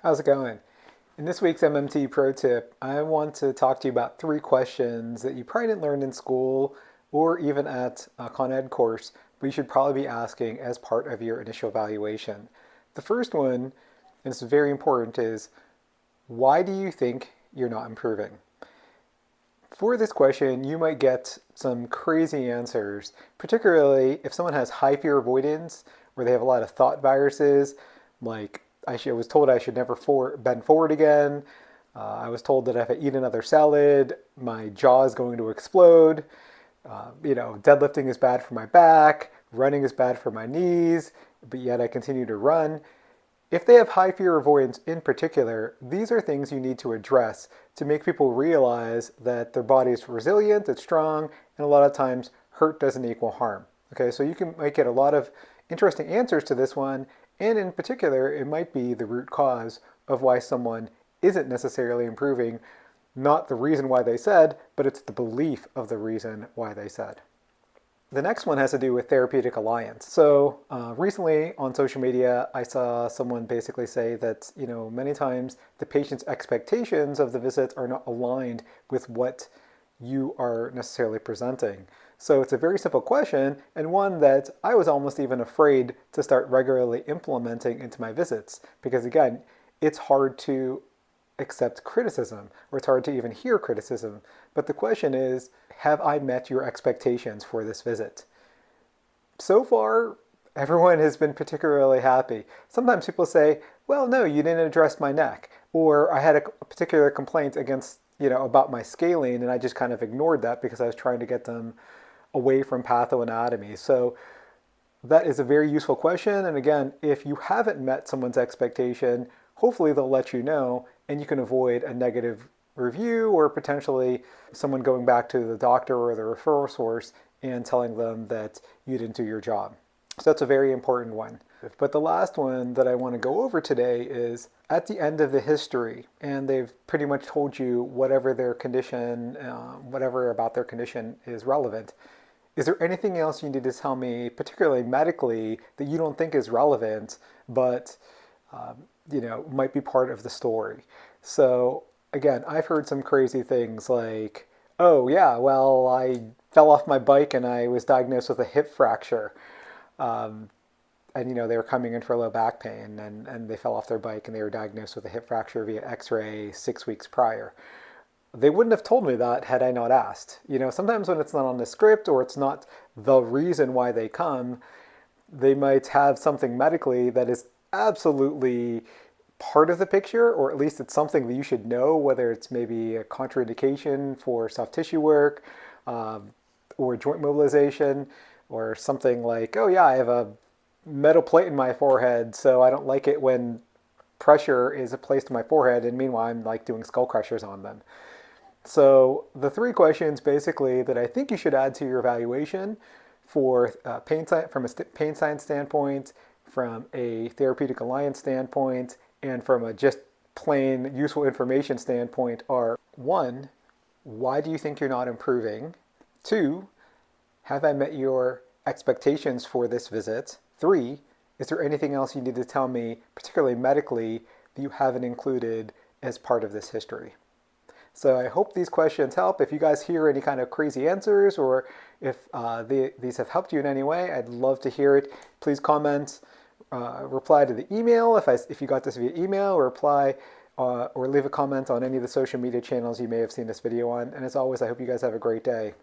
How's it going? In this week's MMT Pro Tip, I want to talk to you about three questions that you probably didn't learn in school or even at a Con Ed course, but you should probably be asking as part of your initial evaluation. The first one, and it's very important, is why do you think you're not improving? For this question, you might get some crazy answers, particularly if someone has high fear avoidance or they have a lot of thought viruses, like I was told I should never bend forward again. I was told that if I eat another salad, my jaw is going to explode. Deadlifting is bad for my back, running is bad for my knees, but yet I continue to run. If they have high fear avoidance in particular, these are things you need to address to make people realize that their body is resilient, it's strong, and a lot of times hurt doesn't equal harm. Okay, so might get a lot of interesting answers to this one, and in particular, it might be the root cause of why someone isn't necessarily improving, not the reason why they said, but it's the belief of the reason why they said. The next one has to do with therapeutic alliance. So recently on social media, I saw someone basically say that, many times the patient's expectations of the visit are not aligned with what you are necessarily presenting. So it's a very simple question, and one that I was almost even afraid to start regularly implementing into my visits, because again, it's hard to accept criticism, or it's hard to even hear criticism. But the question is, have I met your expectations for this visit? So far, everyone has been particularly happy. Sometimes people say, well, no, you didn't address my neck, or I had a particular complaint about my scaling, and I just kind of ignored that because I was trying to get them away from pathoanatomy. So that is a very useful question. And again, if you haven't met someone's expectation, hopefully they'll let you know and you can avoid a negative review or potentially someone going back to the doctor or the referral source and telling them that you didn't do your job. So that's a very important one. But the last one that I want to go over today is at the end of the history, and they've pretty much told you whatever their condition, whatever about their condition is relevant. Is there anything else you need to tell me, particularly medically, that you don't think is relevant, but might be part of the story? So again, I've heard some crazy things like, oh yeah, well, I fell off my bike and I was diagnosed with a hip fracture. And they were coming in for low back pain and they fell off their bike and they were diagnosed with a hip fracture via x-ray 6 weeks prior. They wouldn't have told me that had I not asked. Sometimes when it's not on the script or it's not the reason why they come, they might have something medically that is absolutely part of the picture, or at least it's something that you should know, whether it's maybe a contraindication for soft tissue work or joint mobilization, or something like, oh yeah, I have a metal plate in my forehead, so I don't like it when pressure is placed on my forehead, and meanwhile I'm like doing skull crushers on them. So the three questions basically that I think you should add to your evaluation for from a pain science standpoint, from a therapeutic alliance standpoint, and from a just plain useful information standpoint are: 1, why do you think you're not improving? 2, have I met your expectations for this visit? 3, is there anything else you need to tell me, particularly medically, that you haven't included as part of this history? So I hope these questions help. If you guys hear any kind of crazy answers, or if these have helped you in any way, I'd love to hear it. Please comment, reply to the email if you got this via email, or reply or leave a comment on any of the social media channels you may have seen this video on. And as always, I hope you guys have a great day.